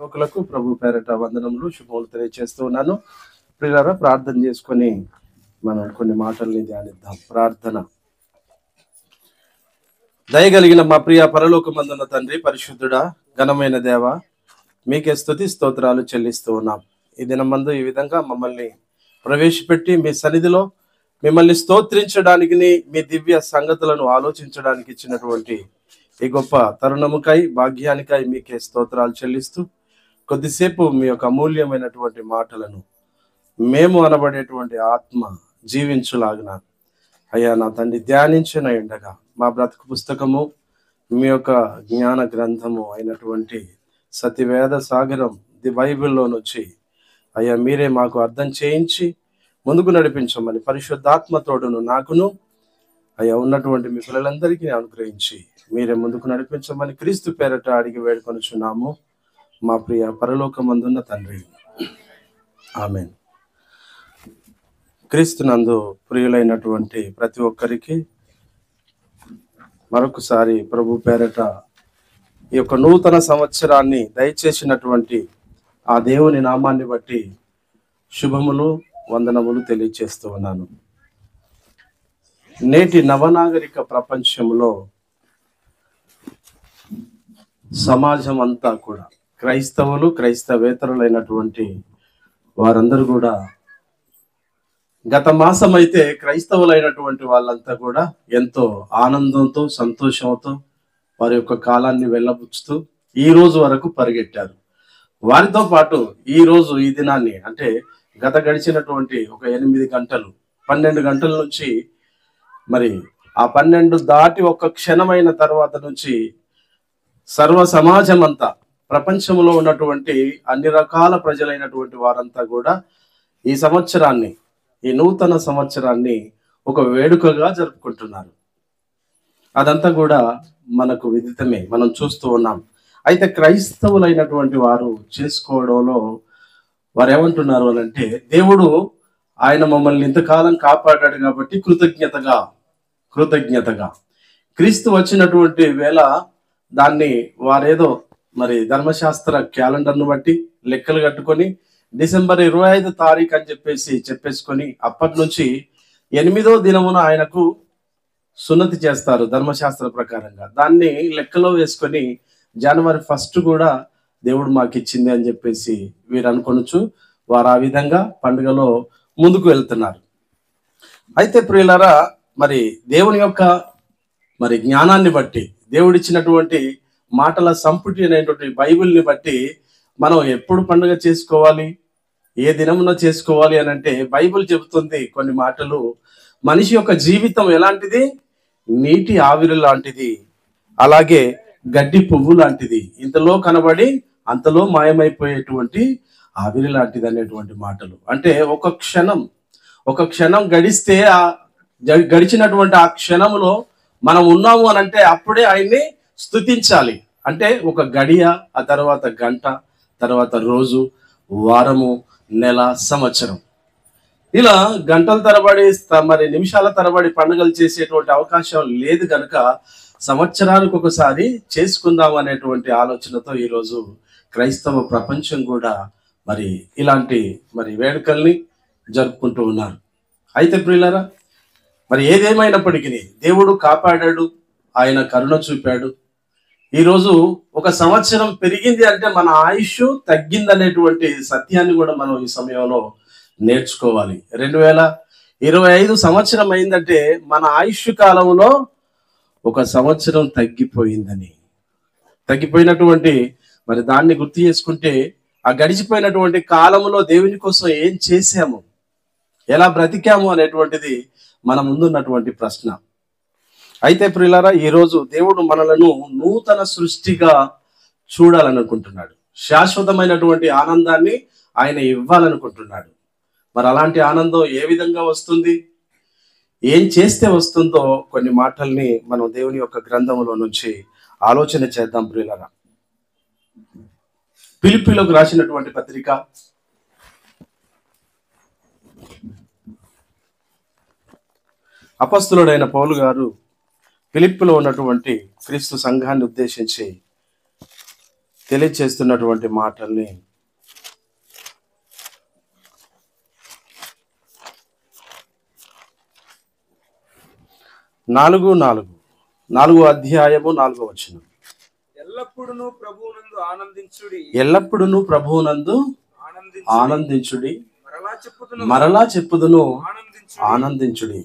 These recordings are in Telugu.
సేవకులకు ప్రభు పేరట వందనములు శుభములు తెలియజేస్తూ ఉన్నాను. ప్రియులారా, ప్రార్థన చేసుకొని మనం కొన్ని మాటల్ని ధ్యానిద్దాం. ప్రార్థన. దయగలిగిన మా ప్రియ పరలోకమందున్న తండ్రి, పరిశుద్ధుడా, ఘనమైన దేవ, మీకే స్తుతి స్తోత్రాలు చెల్లిస్తూ ఉన్నాం. ఈ దినమందు ఈ విధంగా మమ్మల్ని ప్రవేశపెట్టి మీ సన్నిధిలో మిమ్మల్ని స్తోత్రించడానికి, మీ దివ్య సంగతులను ఆలోచించడానికి ఇచ్చినటువంటి ఈ గొప్ప తరుణముకై, భాగ్యానికై మీకే స్తోత్రాలు చెల్లిస్తూ కొద్దిసేపు మీ యొక్క అమూల్యమైనటువంటి మాటలను మేము అనబడేటువంటి ఆత్మ జీవించులాగిన అయ్యా నా తండ్రి ధ్యానించిన ఎండగా మా బ్రతుకు పుస్తకము మీ యొక్క జ్ఞాన గ్రంథము అయినటువంటి సతివేద సాగరం ది బైబిల్లో నుంచి అయ్యా మీరే మాకు అర్థం చేయించి ముందుకు నడిపించమని పరిశుద్ధాత్మ తోడును నాకును అయ్యా ఉన్నటువంటి మీ పిల్లలందరికీ అనుగ్రహించి మీరే ముందుకు నడిపించమని క్రీస్తు పేరట అడిగి వేడుకొనుచున్నాము మా ప్రియ పరలోకమందున్న తండ్రి, ఆమేన్. క్రీస్తునందు ప్రియులైనటువంటి ప్రతి ఒక్కరికి మరొకసారి ప్రభు పేరట ఈ యొక్క నూతన సంవత్సరాన్ని దయచేసినటువంటి ఆ దేవుని నామాన్ని బట్టి శుభములు వందనములు తెలియజేస్తూ ఉన్నాను. నేటి నవనాగరిక ప్రపంచంలో సమాజం అంతా కూడా క్రైస్తవులు, క్రైస్తవేతరులైనటువంటి వారందరూ కూడా గత మాసం అయితే క్రైస్తవులైనటువంటి వాళ్ళంతా కూడా ఎంతో ఆనందంతో, సంతోషంతో వారి యొక్క కాలాన్ని వెళ్ళబుచ్చుతూ ఈ రోజు వరకు పరిగెట్టారు. వారితో పాటు ఈ రోజు ఈ దినాన్ని అంటే గత గడిచినటువంటి ఒక 8 గంటలు 12 గంటల నుంచి మరి ఆ 12 దాటి ఒక క్షణమైన తర్వాత నుంచి సర్వ సమాజం అంతా, ప్రపంచంలో ఉన్నటువంటి అన్ని రకాల ప్రజలైనటువంటి వారంతా కూడా ఈ సంవత్సరాన్ని, ఈ నూతన సంవత్సరాన్ని ఒక వేడుకగా జరుపుకుంటున్నారు. అదంతా కూడా మనకు విదితమే, మనం చూస్తూ ఉన్నాం. అయితే క్రైస్తవులైనటువంటి వారు చేసుకోవడంలో వారు ఏమంటున్నారు అని అంటే, దేవుడు ఆయన మమ్మల్ని ఇంతకాలం కాపాడాడు కాబట్టి కృతజ్ఞతగా క్రీస్తు వచ్చినటువంటి వేళ దాన్ని వారేదో మరి ధర్మశాస్త్ర క్యాలెండర్ను బట్టి లెక్కలు కట్టుకొని డిసెంబర్ 25 తారీఖు అని చెప్పేసుకొని అప్పటి నుంచి 8వ దినమున ఆయనకు సున్నతి చేస్తారు ధర్మశాస్త్ర ప్రకారంగా. దాన్ని లెక్కలో వేసుకొని జనవరి 1 కూడా దేవుడు మాకు ఇచ్చింది అని చెప్పేసి వీరు అనుకొనొచ్చు. వారు ఆ విధంగా పండుగలో ముందుకు వెళ్తున్నారు. అయితే ప్రియులారా, మరి దేవుని యొక్క మరి జ్ఞానాన్ని బట్టి, దేవుడిచ్చినటువంటి మాటల సంపుటి అనేటువంటి బైబిల్ని బట్టి మనం ఎప్పుడు పండుగ చేసుకోవాలి, ఏ దినమున చేసుకోవాలి అని అంటే బైబిల్ చెబుతుంది కొన్ని మాటలు. మనిషి యొక్క జీవితం ఎలాంటిది? నీటి ఆవిరి లాంటిది, అలాగే గడ్డి పువ్వు లాంటిది, ఇంతలో కనబడి అంతలో మాయమైపోయేటువంటి ఆవిరి లాంటిది అనేటువంటి మాటలు. అంటే ఒక క్షణం గడిస్తే గడిచినటువంటి ఆ క్షణంలో మనం ఉన్నాము అని అంటే అప్పుడే ఆయన్ని స్తుతించాలి. అంటే ఒక గడియ, ఆ తర్వాత గంట, తర్వాత రోజు, వారము, నెల, సంవత్సరం, ఇలా గంటల తరబడి మరి నిమిషాల తరబడి పండుగలు చేసేటువంటి అవకాశం లేదు కనుక సంవత్సరానికి ఒకసారి చేసుకుందాం అనేటువంటి ఆలోచనతో ఈరోజు క్రైస్తవ ప్రపంచం కూడా మరి ఇలాంటి మరి వేడుకల్ని జరుపుకుంటూ ఉన్నారు. అయితే ప్రియులారా, మరి ఏదేమైనప్పటికీ దేవుడు కాపాడాడు, ఆయన కరుణ చూపాడు. ఈరోజు ఒక సంవత్సరం పెరిగింది అంటే మన ఆయుష్ తగ్గిందనేటువంటి సత్యాన్ని కూడా మనం ఈ సమయంలో నేర్చుకోవాలి. 2025 సంవత్సరం అయిందంటే మన ఆయుష్ కాలంలో ఒక సంవత్సరం తగ్గిపోయినటువంటి మరి దాన్ని గుర్తు చేసుకుంటే ఆ గడిచిపోయినటువంటి కాలంలో దేవుని కోసం ఏం చేశాము, ఎలా బ్రతికాము అనేటువంటిది మన ముందున్నటువంటి ప్రశ్న. అయితే ప్రియులారా, ఈరోజు దేవుడు మనలను నూతన సృష్టిగా చూడాలనుకుంటున్నాడు. శాశ్వతమైనటువంటి ఆనందాన్ని ఆయన ఇవ్వాలనుకుంటున్నాడు. మరి అలాంటి ఆనందం ఏ విధంగా వస్తుంది, ఏం చేస్తే వస్తుందో కొన్ని మాటల్ని మనం దేవుని యొక్క గ్రంథంలో నుంచి ఆలోచన చేద్దాం. ప్రియులారా, ఫిలిప్పీలకు రాసినటువంటి పత్రిక అపొస్తలుడైన పౌలు గారు ఫిలిప్పీలో ఉన్నటువంటి క్రీస్తు సంఘాన్ని ఉద్దేశించి తెలియచేస్తున్నటువంటి మాటల్ని నాలుగో అధ్యాయము 4వ వచనం. ఎల్లప్పుడూ ప్రభువునందు ఆనందించుడి, మరలా చెప్పుదును ఆనందించుడి.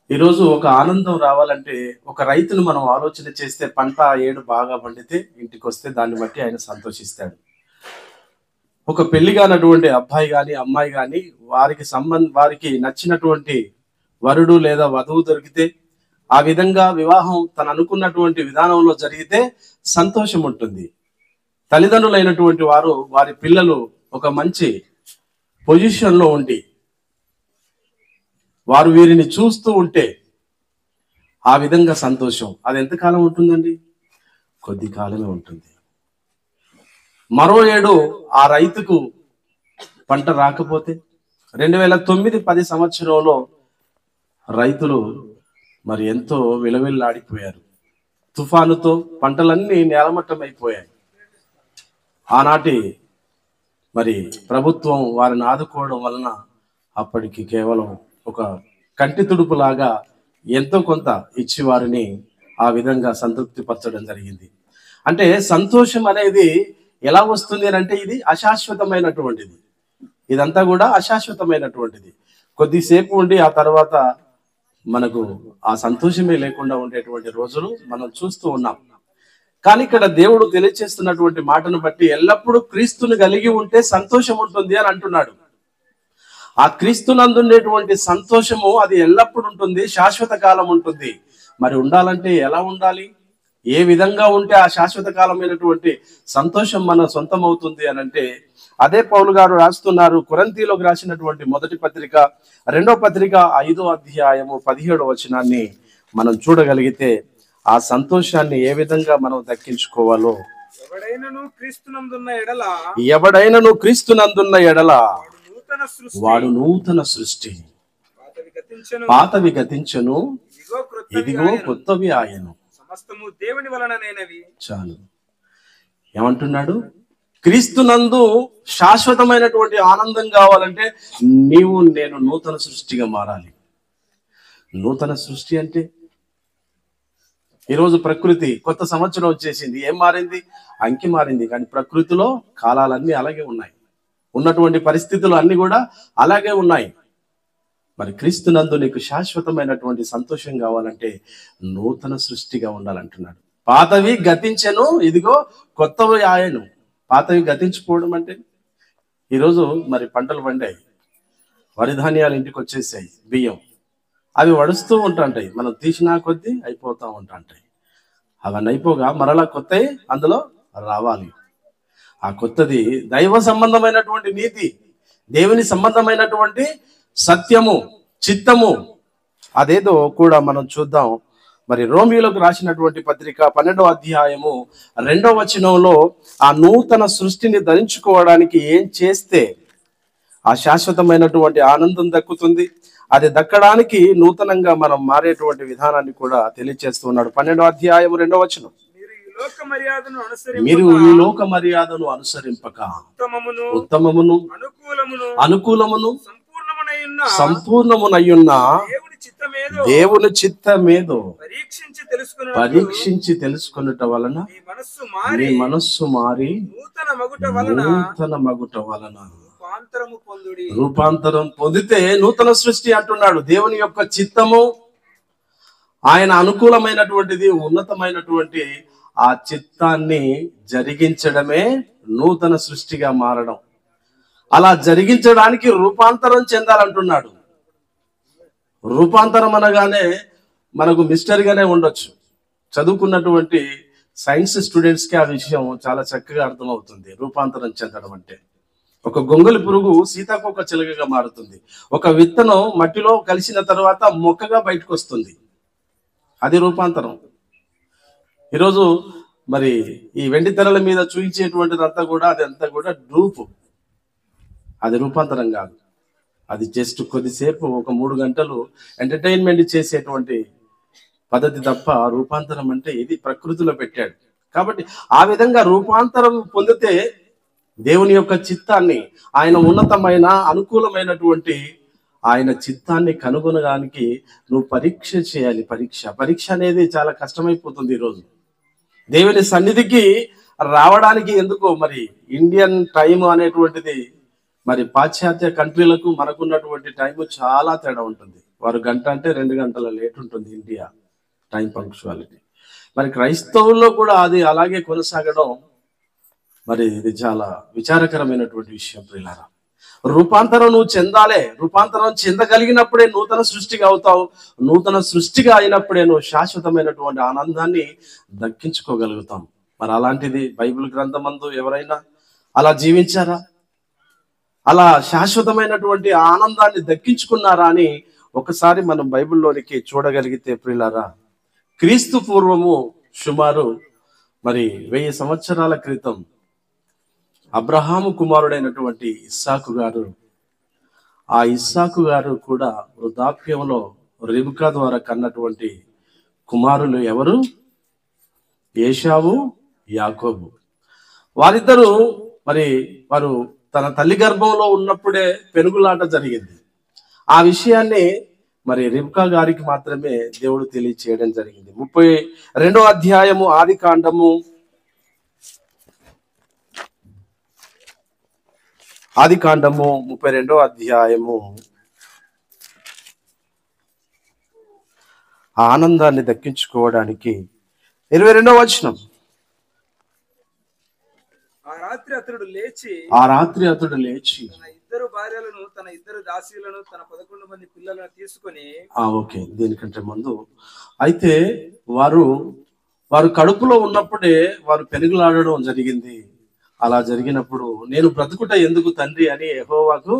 ఈరోజు ఒక ఆనందం రావాలంటే ఒక రైతును మనం ఆలోచన చేస్తే, పంట ఏడు బాగా పండితే ఇంటికి వస్తే దాన్ని బట్టి ఆయన సంతోషిస్తాడు. ఒక పెళ్లి కానటువంటి అబ్బాయి కానీ అమ్మాయి కానీ వారికి నచ్చినటువంటి వరుడు లేదా వధువు దొరికితే, ఆ విధంగా వివాహం తను అనుకున్నటువంటి విధానంలో జరిగితే సంతోషం ఉంటుంది. తల్లిదండ్రులైనటువంటి వారు వారి పిల్లలు ఒక మంచి పొజిషన్లో ఉండి వారు వీరిని చూస్తూ ఉంటే ఆ విధంగా సంతోషం అది ఎంతకాలం ఉంటుందండి? కొద్ది కాలమే ఉంటుంది. మరో ఏడు ఆ రైతుకు పంట రాకపోతే 2009-10 సంవత్సరంలో రైతులు మరి ఎంతో విలవిల్లాడిపోయారు. తుఫానుతో పంటలన్నీ నేలమట్టమైపోయాయి. ఆనాటి మరి ప్రభుత్వం వారిని ఆదుకోవడం వలన అప్పటికి కేవలం ఒక కంటి తుడుపులాగా ఎంతో కొంత ఇచ్చి వారిని ఆ విధంగా సంతృప్తి పరచడం జరిగింది. అంటే సంతోషం అనేది ఎలా వస్తుంది అని అంటే, ఇది అశాశ్వతమైనటువంటిది. ఇదంతా కూడా అశాశ్వతమైనటువంటిది. కొద్దిసేపు ఉండి ఆ తర్వాత మనకు ఆ సంతోషమే లేకుండా ఉండేటువంటి రోజులు మనం చూస్తూ ఉన్నాం. కానీ ఇక్కడ దేవుడు తెలియచేస్తున్నటువంటి మాటను బట్టి ఎల్లప్పుడూ క్రీస్తుని కలిగి ఉంటే సంతోషం ఉంటుంది అని అంటున్నాడు. ఆ క్రీస్తునందుండేటువంటి సంతోషము అది ఎల్లప్పుడు ఉంటుంది, శాశ్వత కాలం ఉంటుంది. మరి ఉండాలంటే ఎలా ఉండాలి? ఏ విధంగా ఉంటే ఆ శాశ్వత కాలమైనటువంటి సంతోషం మన సొంతం అవుతుంది అని అంటే, అదే పౌలు గారు రాస్తున్నారు. కొరింథీయులకు రాసినటువంటి మొదటి పత్రిక 2వ పత్రిక 5వ అధ్యాయము 17వ వచనాన్ని మనం చూడగలిగితే ఆ సంతోషాన్ని ఏ విధంగా మనం దక్కించుకోవాలో, ఎవడైనను క్రీస్తునందున్న ఎడల వాడు నూతన సృష్టి, పాతవి గతించను, ఇదిగో కొత్తవి ఆయను. దేవుని వలననేనవి. చాలు. ఏమంటున్నాడు? క్రీస్తునందు శాశ్వతమైనటువంటి ఆనందం కావాలంటే నేను నూతన సృష్టిగా మారాలి. నూతన సృష్టి అంటే ఈరోజు ప్రకృతి కొత్త సంవత్సరం వచ్చేసింది. ఏం మారింది? అంకి మారింది. కానీ ప్రకృతిలో కాలాలన్నీ అలాగే ఉన్నాయి, ఉన్నటువంటి పరిస్థితులు అన్ని కూడా అలాగే ఉన్నాయి. మరి క్రీస్తునందు నీకు శాశ్వతమైనటువంటి సంతోషం కావాలంటే నూతన సృష్టిగా ఉండాలంటున్నాడు. పాతవి గతించెను, ఇదిగో కొత్తవి ఆయను. పాతవి గతించిపోవడం అంటే, ఈరోజు మరి పంటలు పండాయి, వరి ధాన్యాలు ఇంటికి వచ్చేసాయి, బియ్యం అవి వడుస్తూ ఉంటాయి. మనం తీసినా కొద్దీ అయిపోతూ ఉంటాయి. అవన్నీ అయిపోగా మరలా కొత్తవి అందులో రావాలి. ఆ కొత్తది దైవ సంబంధమైనటువంటి నీతి, దేవుని సంబంధమైనటువంటి సత్యము, చిత్తము. అదేదో కూడా మనం చూద్దాం. మరి రోమియోలకు రాసినటువంటి పత్రిక 12వ అధ్యాయము 2వ వచనంలో ఆ నూతన సృష్టిని ధరించుకోవడానికి ఏం చేస్తే ఆ శాశ్వతమైనటువంటి ఆనందం దక్కుతుంది, అది దక్కడానికి నూతనంగా మనం మారేటువంటి విధానాన్ని కూడా తెలియజేస్తున్నాడు. 12వ అధ్యాయం 2వ వచనం. మీరు ఈ లోక మర్యాదను అనుసరింపక ఉత్తమమును అనుకూలమును సంపూర్ణమునయ్యున్న దేవుని చిత్తమేదో పరీక్షించి తెలుసుకొనుట వలన మీ మనస్సు మారి నూతన మగుట వలన రూపాంతరం పొందితే నూతన సృష్టి అంటున్నాడు. దేవుని యొక్క చిత్తము, ఆయన అనుకూలమైనటువంటిది, ఉన్నతమైనటువంటి ఆ చిత్తాన్ని జరిగించడమే నూతన సృష్టిగా మారడం. అలా జరిగించడానికి రూపాంతరం చెందాలంటున్నాడు. రూపాంతరం అనగానే మనకు మిస్టరీగానే ఉండొచ్చు. చదువుకున్నటువంటి సైన్స్ స్టూడెంట్స్కి ఆ విషయం చాలా చక్కగా అర్థమవుతుంది. రూపాంతరం చెందడం అంటే, ఒక గొంగలి పురుగు సీతాకోక చిలుకగా మారుతుంది. ఒక విత్తనం మట్టిలో కలిసిన తర్వాత మొక్కగా బయటకు వస్తుంది. అది రూపాంతరం. ఈరోజు మరి ఈ వెండి తెరల మీద చూపించేటువంటిదంతా కూడా అదంతా కూడా డూపు. అది రూపాంతరం కాదు. అది జస్ట్ కొద్దిసేపు ఒక 3 గంటలు ఎంటర్టైన్మెంట్ చేసేటువంటి పద్ధతి తప్ప రూపాంతరం అంటే ఇది ప్రకృతిలో పెట్టాడు. కాబట్టి ఆ విధంగా రూపాంతరం పొందితే దేవుని యొక్క చిత్తాన్ని, ఆయన ఉన్నతమైన అనుకూలమైనటువంటి ఆయన చిత్తాన్ని కనుగొనడానికి నువ్వు పరీక్ష చేయాలి. పరీక్ష అనేది చాలా కష్టమైపోతుంది ఈరోజు. దేవుని సన్నిధికి రావడానికి ఎందుకో మరి ఇండియన్ టైం అనేటువంటిది మరి పాశ్చాత్య కంట్రీలకు మనకున్నటువంటి టైం చాలా తేడా ఉంటుంది. వారు గంట అంటే 2 గంటల లేట్ ఉంటుంది ఇండియా టైం పంక్చువాలిటీ. మరి క్రైస్తవుల్లో కూడా అది అలాగే కొనసాగడం మరి ఇది చాలా విచారకరమైనటువంటి విషయం ప్రియులారా. రూపాంతరం నువ్వు చెందాలే. రూపాంతరం చెందగలిగినప్పుడే నూతన సృష్టిగా అవుతావు. నూతన సృష్టిగా అయినప్పుడే నువ్వు శాశ్వతమైనటువంటి ఆనందాన్ని దక్కించుకోగలుగుతాం. మరి అలాంటిది బైబిల్ గ్రంథమందు ఎవరైనా అలా జీవించారా? అలా శాశ్వతమైనటువంటి ఆనందాన్ని దక్కించుకున్నారా అని ఒకసారి మనం బైబిల్లోనికి చూడగలిగితే ప్రియులారా, క్రీస్తు పూర్వము సుమారు మరి 1000 సంవత్సరాల క్రితం అబ్రహాము కుమారుడైనటువంటి ఇస్సాకు గారు, ఆ ఇస్సాకు గారు కూడా వృద్ధాప్యంలో రిబ్కా ద్వారా కన్నటువంటి కుమారులు ఎవరు? ఏశావు, యాకోబు. వారిద్దరూ మరి వారు తన తల్లి గర్భంలో ఉన్నప్పుడే పెనుగులాట జరిగింది. ఆ విషయాన్ని మరి రిబ్కా గారికి మాత్రమే దేవుడు తెలియచేయడం జరిగింది. 32వ అధ్యాయము ఆదికాండము 32వ అధ్యాయము ఆనందాన్ని దక్కించుకోవడానికి 22వ వచనం. ఆ రాత్రి అతడు లేచి తన ఇద్దరు భార్యలను, తన ఇద్దరు దాసీలను, తన 11 మంది పిల్లలను తీసుకొని ఓకే, దీనికంటే ముందు అయితే వారు కడుపులో ఉన్నప్పుడే వారు పెనుగులాడడం జరిగింది. అలా జరిగినప్పుడు నేను బ్రతుకుట ఎందుకు తండ్రి అని యెహోవాకు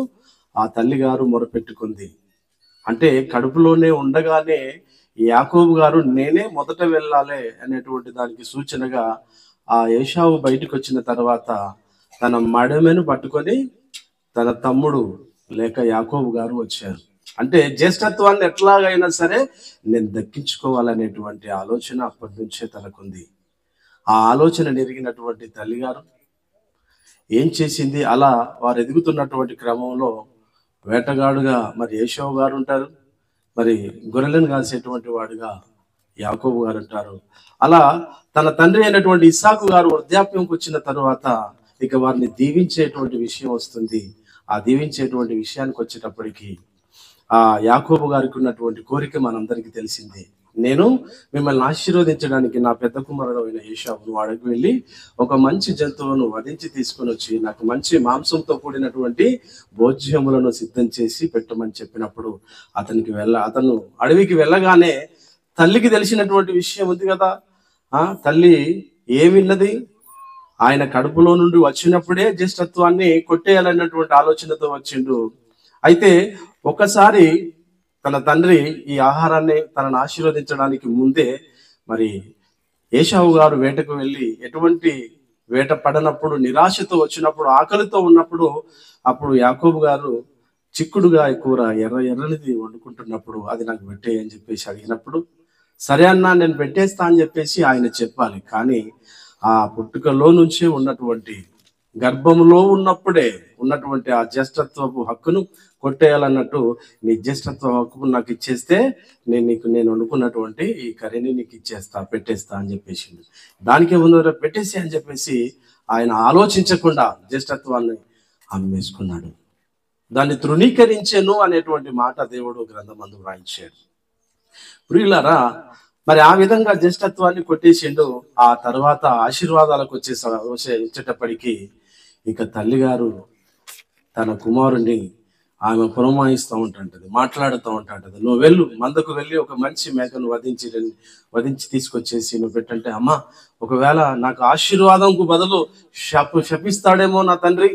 ఆ తల్లి గారు మొరపెట్టుకుంది. అంటే కడుపులోనే ఉండగానే యాకోబు గారు నేనే మొదట వెళ్ళాలి అనేటువంటి దానికి సూచనగా ఆ ఏశావు బయటకు వచ్చిన తర్వాత తన మడమెను పట్టుకొని తన తమ్ముడు లేక యాకోబు గారు వచ్చారు. అంటే జ్యేష్ఠత్వాన్ని ఎట్లాగైనా సరే నేను దక్కించుకోవాలనేటువంటి ఆలోచన అప్పటి నుంచే తనకుంది. ఆ ఆలోచన నెరిగినటువంటి తల్లిగారు ఏం చేసింది? అలా వారు ఎదుగుతున్నటువంటి క్రమంలో వేటగాడుగా మరి ఏశావు గారు ఉంటారు, మరి గొర్రెలను కాసేటువంటి వాడుగా యాకోబు గారు ఉంటారు. అలా తన తండ్రి అయినటువంటి ఇస్సాకు గారు వృద్ధాప్యంకి వచ్చిన తరువాత ఇక వారిని దీవించేటువంటి విషయం వస్తుంది. ఆ దీవించేటువంటి విషయానికి వచ్చేటప్పటికి ఆ యాకోబు గారికి ఉన్నటువంటి కోరిక మనందరికీ తెలిసిందే. నేను మిమ్మల్ని ఆశీర్వదించడానికి నా పెద్ద కుమారుడు అయిన ఏశావును వాడికి వెళ్ళి ఒక మంచి జంతువును వధించి తీసుకుని వచ్చి నాకు మంచి మాంసంతో కూడినటువంటి భోజ్యములను సిద్ధం చేసి పెట్టమని చెప్పినప్పుడు అతను అడవికి వెళ్ళగానే తల్లికి తెలిసినటువంటి విషయం ఉంది కదా. తల్లి ఏమిన్నది? ఆయన కడుపులో నుండి వచ్చినప్పుడే జ్యేష్ఠత్వాన్ని కొట్టేయాలన్నటువంటి ఆలోచనతో వచ్చిండు. అయితే ఒకసారి తన తండ్రి ఈ ఆహారాన్ని తనను ఆశీర్వదించడానికి ముందే మరి ఏశావు గారు వేటకు వెళ్ళి ఎటువంటి వేట పడనప్పుడు నిరాశతో వచ్చినప్పుడు ఆకలితో ఉన్నప్పుడు అప్పుడు యాకోబు గారు చిక్కుడుగా కూర ఎర్రనిది వండుకుంటున్నప్పుడు అది నాకు పెట్టేయి అని చెప్పేసి అడిగినప్పుడు సరే అన్నా నేను పెట్టేస్తా అని చెప్పేసి ఆయన చెప్పాలి. కానీ ఆ పుట్టుకలో నుంచే ఉన్నటువంటి గర్భంలో ఉన్నప్పుడే ఉన్నటువంటి ఆ జ్యేష్ఠత్వపు హక్కును కొట్టేయాలన్నట్టు నీ జ్యేష్ఠత్వ హక్కు నాకు ఇచ్చేస్తే నేను వండుకున్నటువంటి ఈ కర్రీని నీకు పెట్టేస్తా అని చెప్పేసి దానికే ముందు పెట్టేసి అని చెప్పేసి ఆయన ఆలోచించకుండా జ్యేష్ఠత్వాన్ని అమ్మేసుకున్నాడు. దాన్ని తృణీకరించెను అనేటువంటి మాట దేవుడు గ్రంథమందు వ్రాయించాడు. ప్రియులారా, మరి ఆ విధంగా జ్యేష్ఠత్వాన్ని కొట్టేసిండు. ఆ తర్వాత ఆశీర్వాదాలకు వచ్చేటప్పటికి ఇక తల్లిగారు తన కుమారుణ్ణి ఆమె పురమాయిస్తూ ఉంటుంటది, మాట్లాడుతూ ఉంటుంటది. నువ్వు వెళ్ళు, మందకు వెళ్ళి ఒక మంచి మేకను వధించి తీసుకొచ్చేసి నువ్వు పెట్టంటే, అమ్మా ఒకవేళ నాకు ఆశీర్వాదంకు బదులు శపిస్తాడేమో నా తండ్రి,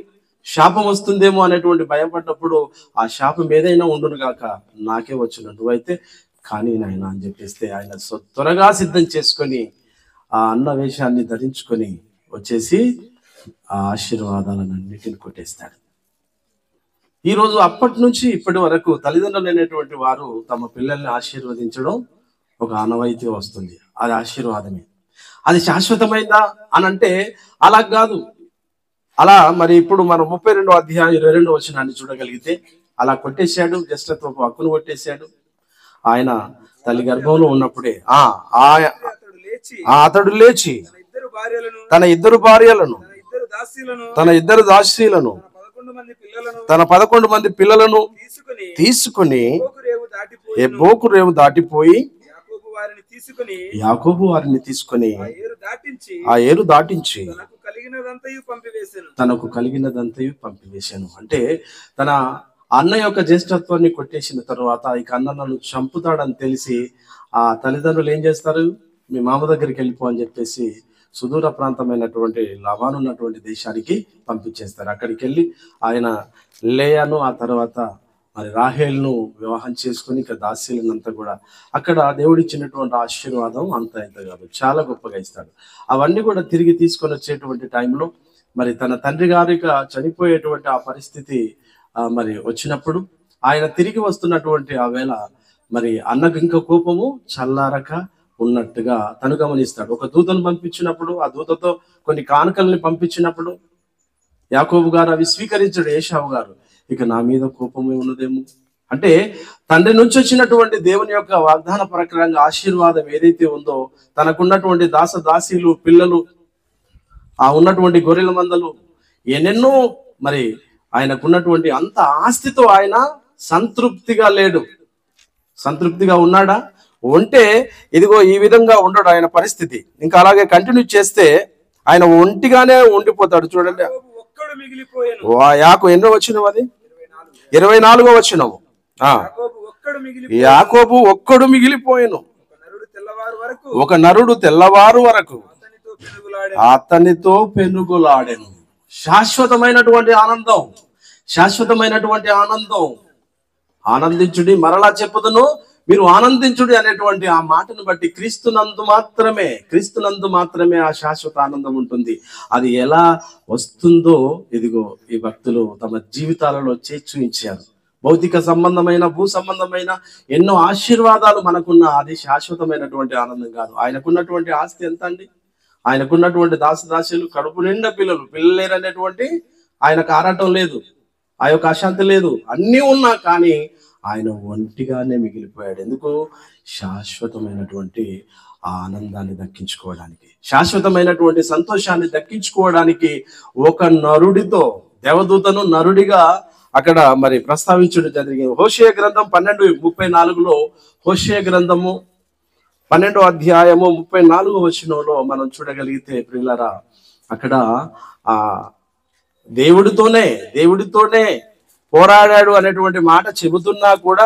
శాపం వస్తుందేమో అనేటువంటి భయపడ్డప్పుడు ఆ శాపం ఏదైనా ఉండును గాక నాకే వచ్చిన నువ్వైతే కానీ నాయన అని చెప్పేస్తే ఆయన త్వరగా సిద్ధం చేసుకొని ఆ అన్న వేషాన్ని ధరించుకొని వచ్చేసి ఆ ఆశీర్వాదాలన్నిటిని కొట్టేస్తాడు. ఈరోజు అప్పటి నుంచి ఇప్పటి వరకు తల్లిదండ్రులు అనేటువంటి వారు తమ పిల్లల్ని ఆశీర్వదించడం ఒక ఆనవాయితీ వస్తుంది. అది ఆశీర్వాదమే. అది శాశ్వతమైందా అని అంటే అలా కాదు. అలా మరి ఇప్పుడు మనం 32వ అధ్యాయం 22వ వచనాన్ని చూడగలిగితే అలా కొట్టేశాడు, జ్యేష్ఠత్వపు హక్కును కొట్టేశాడు. ఆయన తల్లి గర్భంలో ఉన్నప్పుడే అతడు లేచి తన ఇద్దరు భార్యలను తన ఇద్దరు దాసీలను తన 11 మంది పిల్లలను తీసుకుని ఎబ్బోకు రేవు దాటిపోయి యాకోబు వారిని తీసుకుని ఆ ఏరు దాటించి తనకు కలిగినదంతయు పంపివేశాను. అంటే తన అన్న యొక్క జ్యేష్ఠత్వాన్ని కొట్టేసిన తర్వాత ఇక అన్న నన్ను చంపుతాడని తెలిసి ఆ తల్లిదండ్రులు ఏం చేస్తారు, మీ మామ దగ్గరికి వెళ్ళిపో అని చెప్పేసి సుదూర ప్రాంతమైనటువంటి లాబాను ఉన్నటువంటి దేశానికి పంపించేస్తారు. అక్కడికి వెళ్ళి ఆయన లేయాను ఆ తర్వాత మరి రాహేల్ను వివాహం చేసుకుని ఇక దాసీలనంతా కూడా అక్కడ దేవుడిచ్చినటువంటి ఆశీర్వాదం అంత ఇంత కాదు, చాలా గొప్పగా ఇస్తాడు. అవన్నీ కూడా తిరిగి తీసుకొని వచ్చేటువంటి టైంలో మరి తన తండ్రి గారిక చనిపోయేటువంటి ఆ పరిస్థితి మరి వచ్చినప్పుడు ఆయన తిరిగి వస్తున్నటువంటి ఆ వేళ మరి అన్నకు ఇంకా కోపము చల్లారక ఉన్నట్టుగా తను గమనిస్తాడు. ఒక దూతను పంపించినప్పుడు ఆ దూతతో కొన్ని కానుకల్ని పంపించినప్పుడు యాకోబు గారు అవి స్వీకరించాడు. ఏశావు గారు ఇక నా మీద కోపమే ఉన్నదేమో అంటే తండ్రి నుంచి వచ్చినటువంటి దేవుని యొక్క వాగ్దాన ప్రకారంగా ఆశీర్వాదం ఏదైతే ఉందో తనకున్నటువంటి దాసీలు పిల్లలు ఆ ఉన్నటువంటి గొర్రెల మందలు ఎన్నెన్నో మరి ఆయనకున్నటువంటి అంత ఆస్తితో ఆయన సంతృప్తిగా లేడు. సంతృప్తిగా ఉన్నాడా ఉంటే ఇదిగో ఈ విధంగా ఉండడు ఆయన పరిస్థితి. ఇంకా అలాగే కంటిన్యూ చేస్తే ఆయన ఒంటిగానే ఉండిపోతాడు. చూడండి యాకో ఎన్నో వచ్చినాం, అది 24వ వచనము. యాకోబు ఒక్కడు మిగిలిపోయెను, ఒక నరుడు తెల్లవారు వరకు అతనితో పెనుగులాడెను. శాశ్వతమైనటువంటి ఆనందం, శాశ్వతమైనటువంటి ఆనందం. ఆనందించుడి, మరలా చెప్పుదును మీరు ఆనందించుడి అనేటువంటి ఆ మాటను బట్టి క్రీస్తునందు మాత్రమే ఆ శాశ్వత ఆనందం ఉంటుంది. అది ఎలా వస్తుందో ఇదిగో ఈ భక్తులు తమ జీవితాలలో చూయించారు. భౌతిక సంబంధమైన భూ సంబంధమైన ఎన్నో ఆశీర్వాదాలు మనకున్న అది శాశ్వతమైనటువంటి ఆనందం కాదు. ఆయనకున్నటువంటి ఆస్తి ఎంత అండి, ఆయనకున్నటువంటి దాసీలు కడుపు నిండా పిల్లలు లేరనేటువంటి ఆయనకు ఆరాటం లేదు, ఆ యొక్క అశాంతి లేదు, అన్నీ ఉన్నా కానీ ఆయన ఒంటిగానే మిగిలిపోయాడు. ఎందుకు? శాశ్వతమైనటువంటి ఆ ఆనందాన్ని దక్కించుకోవడానికి, శాశ్వతమైనటువంటి సంతోషాన్ని దక్కించుకోవడానికి ఒక నరుడితో దేవదూతను నరుడిగా అక్కడ మరి ప్రస్తావించడం జరిగింది. హోషేయ గ్రంథం 12:34లో హోషేయ గ్రంథము 12వ అధ్యాయము 34వ వచనంలో మనం చూడగలిగితే ప్రియులారా అక్కడ ఆ దేవుడితోనే పోరాడాడు అనేటువంటి మాట చెబుతున్నా కూడా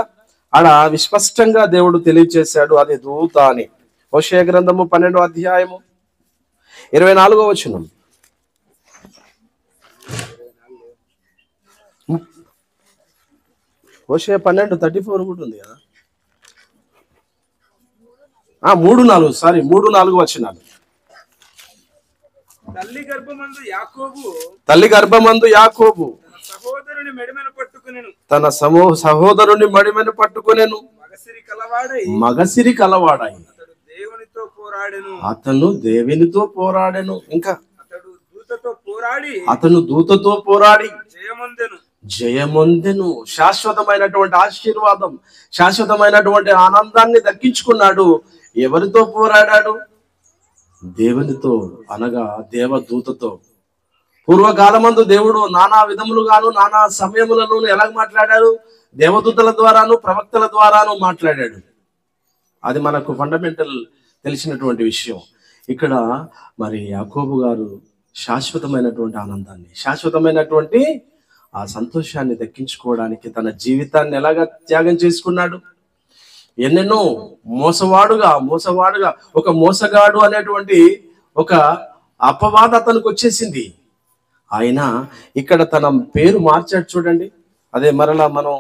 ఆడ విస్పష్టంగా దేవుడు తెలియచేశాడు అది దూత అని. హోషేయ గ్రంథము 12వ అధ్యాయము 24వ వచనం. హోషేయ 12:34 కూడా ఉంది కదా. 3-4 వచనాలు. తల్లి గర్భమందు యాకోబు తన సహోదరుని మడిమెను పట్టుకొనెను, మగసిరి కలవాడై అతను దేవునితో పోరాడెను. ఇంకా అతను దూతతో పోరాడి జయమొందెను. శాశ్వతమైనటువంటి ఆశీర్వాదం, శాశ్వతమైనటువంటి ఆనందాన్ని దక్కించుకున్నాడు. ఎవరితో పోరాడాడు? దేవునితో, అనగా దేవదూతతో. పూర్వకాలమందు దేవుడు నానా విధములుగాను నానా సమయములను ఎలా మాట్లాడాడు? దేవదూతల ద్వారాను ప్రవక్తల ద్వారాను మాట్లాడాడు. అది మనకు ఫండమెంటల్ తెలిసినటువంటి విషయం. ఇక్కడ మరి యాకోబు గారు శాశ్వతమైనటువంటి ఆనందాన్ని, శాశ్వతమైనటువంటి ఆ సంతోషాన్ని దక్కించుకోవడానికి తన జీవితాన్ని ఎలాగా త్యాగం చేసుకున్నాడు. ఎన్నెన్నో మోసవాడుగా ఒక మోసగాడు అనేటువంటి ఒక అపవాద అతనికి వచ్చేసింది. ఆయన ఇక్కడ తన పేరు మార్చాడు. చూడండి, అదే మరలా మనం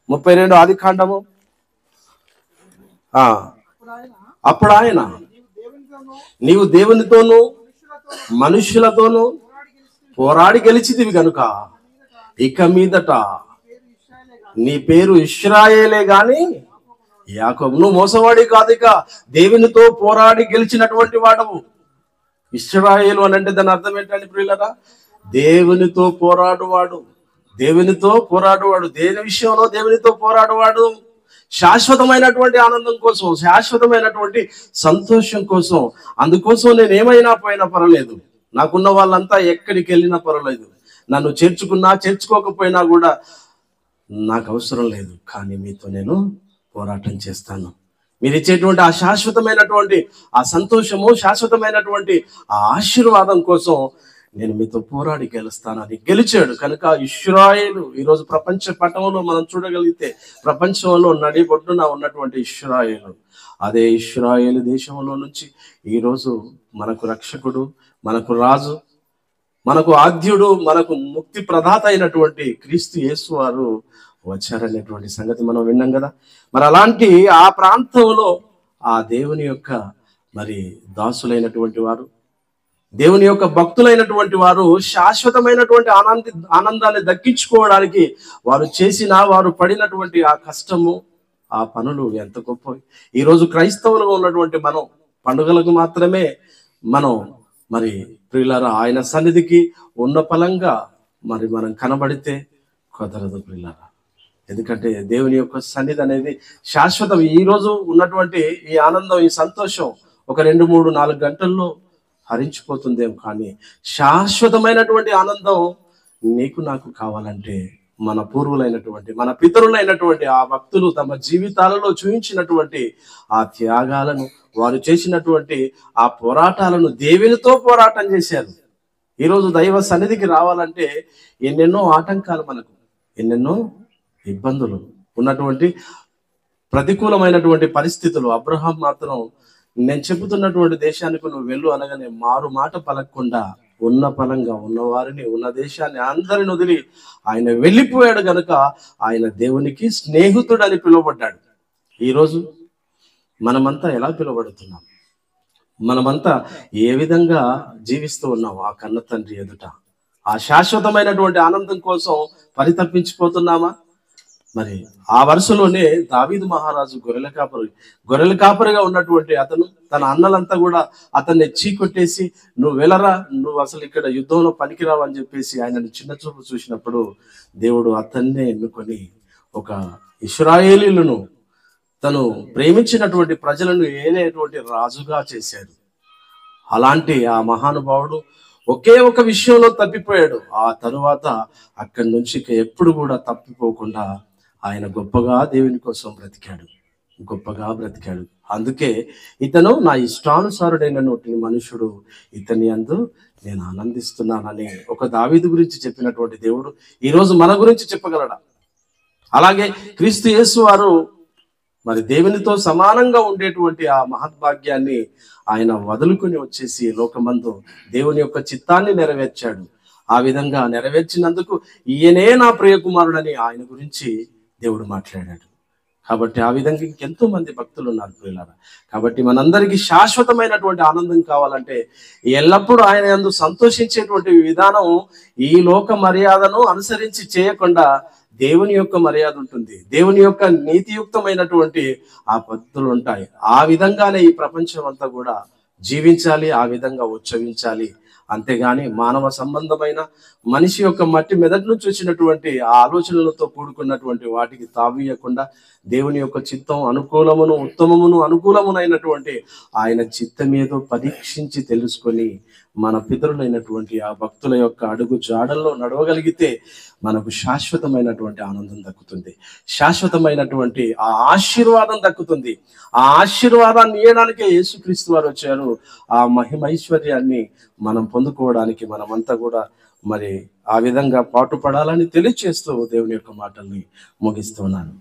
32 ఆదికాండము. అప్పుడు ఆయన నీవు దేవునితోనూ మనుష్యులతోనూ పోరాడి గెలిచితివి కనుక ఇక మీదట నీ పేరు ఇశ్రాయేలే గాని యాకోబు. నువ్వు మోసవాడి కాదు, ఇక దేవునితో పోరాడి గెలిచినటువంటి వాడవు. ఇశ్రాయేలు అని అంటే దాని అర్థం ఏంటంటే ప్రియులరా, దేవునితో పోరాడువాడు. దేవునితో పోరాడువాడు, దేని విషయంలో దేవునితో పోరాడువాడు. శాశ్వతమైనటువంటి ఆనందం కోసం, శాశ్వతమైనటువంటి సంతోషం కోసం. అందుకోసం నేను ఏమైనా పోయినా పర్వాలేదు, నాకున్న వాళ్ళంతా ఎక్కడికి వెళ్ళినా పర్వాలేదు, నన్ను చేర్చుకున్నా చేర్చుకోకపోయినా కూడా నాకు అవసరం లేదు, కానీ మీతో నేను పోరాటం చేస్తాను. మీరు ఇచ్చేటువంటి ఆ శాశ్వతమైనటువంటి ఆ సంతోషము, శాశ్వతమైనటువంటి ఆ ఆశీర్వాదం కోసం నేను మీతో పోరాడి గెలుస్తానని గెలిచాడు. కనుక ఇశ్రాయేలు ఈరోజు ప్రపంచ పటంలో మనం చూడగలిగితే ప్రపంచంలో నడిబొడ్డున ఉన్నటువంటి ఇశ్రాయేలు, అదే ఇశ్రాయేలు దేశంలో నుంచి ఈరోజు మనకు రక్షకుడు, మనకు రాజు, మనకు ఆద్యుడు, మనకు ముక్తి ప్రదాత అయినటువంటి క్రీస్తు యేసు వారు వచ్చారనేటువంటి సంగతి మనం విన్నాం కదా. మరి అలాంటి ఆ ప్రాంతంలో ఆ దేవుని యొక్క మరి దాసులైనటువంటి వారు, దేవుని యొక్క భక్తులైనటువంటి వారు శాశ్వతమైనటువంటి ఆనందాన్ని దక్కించుకోవడానికి వారు పడినటువంటి ఆ కష్టము, ఆ పనులు ఎంత గొప్పవి. ఈరోజు క్రైస్తవులుగా ఉన్నటువంటి మనం పండుగలకు మాత్రమే మనం మరి ప్రియులారా ఆయన సన్నిధికి ఉన్న ఫలంగా మరి మనం కనబడితే కుదరదు ప్రియులారా. ఎందుకంటే దేవుని యొక్క సన్నిధి అనేది శాశ్వతం. ఈరోజు ఉన్నటువంటి ఈ ఆనందం, ఈ సంతోషం ఒక 2, 3, 4 గంటల్లో హరించిపోతుందేమో, కానీ శాశ్వతమైనటువంటి ఆనందం నీకు నాకు కావాలంటే మన పూర్వులైనటువంటి, మన పితరులైనటువంటి ఆ భక్తులు తమ జీవితాలలో చూపించినటువంటి ఆ త్యాగాలను, వారు చేసినటువంటి ఆ పోరాటాలను, దేవునితో పోరాటం చేశారు. ఈరోజు దైవ సన్నిధికి రావాలంటే ఎన్నెన్నో ఆటంకాలు, మనకు ఎన్నెన్నో ఇబ్బందులు ఉన్నటువంటి ప్రతికూలమైనటువంటి పరిస్థితులు. అబ్రహాం మాత్రం నేను చెబుతున్నటువంటి దేశానికి నువ్వు వెళ్ళు అనగానే మారు మాట పలకకుండా ఉన్న ఫలంగా ఉన్నవారిని, ఉన్న దేశాన్ని అందరిని వదిలి ఆయన వెళ్ళిపోయాడు. గనుక ఆయన దేవునికి స్నేహితుడని పిలువబడ్డాడు. ఈరోజు మనమంతా ఎలా పిలువబడుతున్నాం? మనమంతా ఏ విధంగా జీవిస్తూ ఉన్నాం ఆ కన్న తండ్రి ఎదుట? ఆ శాశ్వతమైనటువంటి ఆనందం కోసం పరితపించిపోతున్నామా? మరి ఆ వరుసలోనే దావీదు మహారాజు గొర్రెల కాపరిగా ఉన్నటువంటి అతను తన అన్నలంతా కూడా అతన్ని చీకొట్టేసి, నువ్వు వెళ్ళరా, నువ్వు అసలు ఇక్కడ యుద్ధంలో పనికిరావు అని చెప్పేసి ఆయనను చిన్న చూపు చూసినప్పుడు దేవుడు అతన్నే ఎన్నుకొని ఒక ఇశ్రాయేలీలను, తను ప్రేమించినటువంటి ప్రజలను ఏలేటువంటి రాజుగా చేశారు. అలాంటి ఆ మహానుభావుడు ఒకే ఒక విషయంలో తప్పిపోయాడు. ఆ తరువాత అక్కడి నుంచి ఎప్పుడు కూడా తప్పిపోకుండా ఆయన గొప్పగా దేవుని కోసం గొప్పగా బ్రతికాడు. అందుకే ఇతను నా ఇష్టానుసారుడైనటువంటి మనుషుడు, ఇతని యందు నేను ఆనందిస్తున్నానని ఒక దావీదు గురించి చెప్పినటువంటి దేవుడు ఈరోజు మన గురించి చెప్పగలడా? అలాగే క్రీస్తు యేసు వారు మరి దేవునితో సమానంగా ఉండేటువంటి ఆ మహద్భాగ్యాన్ని ఆయన వదులుకుని వచ్చేసి లోకమందు దేవుని యొక్క చిత్తాన్ని నెరవేర్చాడు. ఆ విధంగా నెరవేర్చినందుకు ఈయనే నా ప్రియకుమారుడని ఆయన గురించి దేవుడు మాట్లాడాడు. కాబట్టి ఆ విధంగా ఇంకెంతో మంది భక్తులు ఉన్నారు ప్రియులారా. కాబట్టి మనందరికీ శాశ్వతమైనటువంటి ఆనందం కావాలంటే ఎల్లప్పుడూ ఆయన యందు సంతోషించేటువంటి విధానం ఈ లోక మర్యాదను అనుసరించి చేయకుండా దేవుని యొక్క మర్యాద ఉంటుంది, దేవుని యొక్క నీతియుక్తమైనటువంటి ఆ పద్ధతులు ఉంటాయి. ఆ విధంగానే ఈ ప్రపంచం అంతా కూడా జీవించాలి, ఆ విధంగా ఉత్సవించాలి. అంతేగాని మానవ సంబంధమైన మనిషి యొక్క మట్టి మెదడు నుంచి వచ్చినటువంటి ఆ ఆలోచనలతో కూడుకున్నటువంటి వాటికి తావీయకుండా దేవుని యొక్క చిత్తం అనుకూలమును, ఉత్తమమును, అనుకూలమునైనటువంటి ఆయన చిత్తం ఏదో పరీక్షించి తెలుసుకొని మన పితరులైనటువంటి ఆ భక్తుల యొక్క అడుగు జాడల్లో నడవగలిగితే మనకు శాశ్వతమైనటువంటి ఆనందం దక్కుతుంది, శాశ్వతమైనటువంటి ఆ ఆశీర్వాదం దక్కుతుంది. ఆ ఆశీర్వాదాన్ని ఇవ్వడానికే యేసుక్రీస్తు వారు వచ్చారు. ఆ మహిమైశ్వర్యాన్ని మనం పొందుకోవడానికి మనమంతా కూడా మరి ఆ విధంగా పాటుపడాలని తెలియచేస్తూ దేవుని యొక్క మాటల్ని ముగిస్తున్నాను.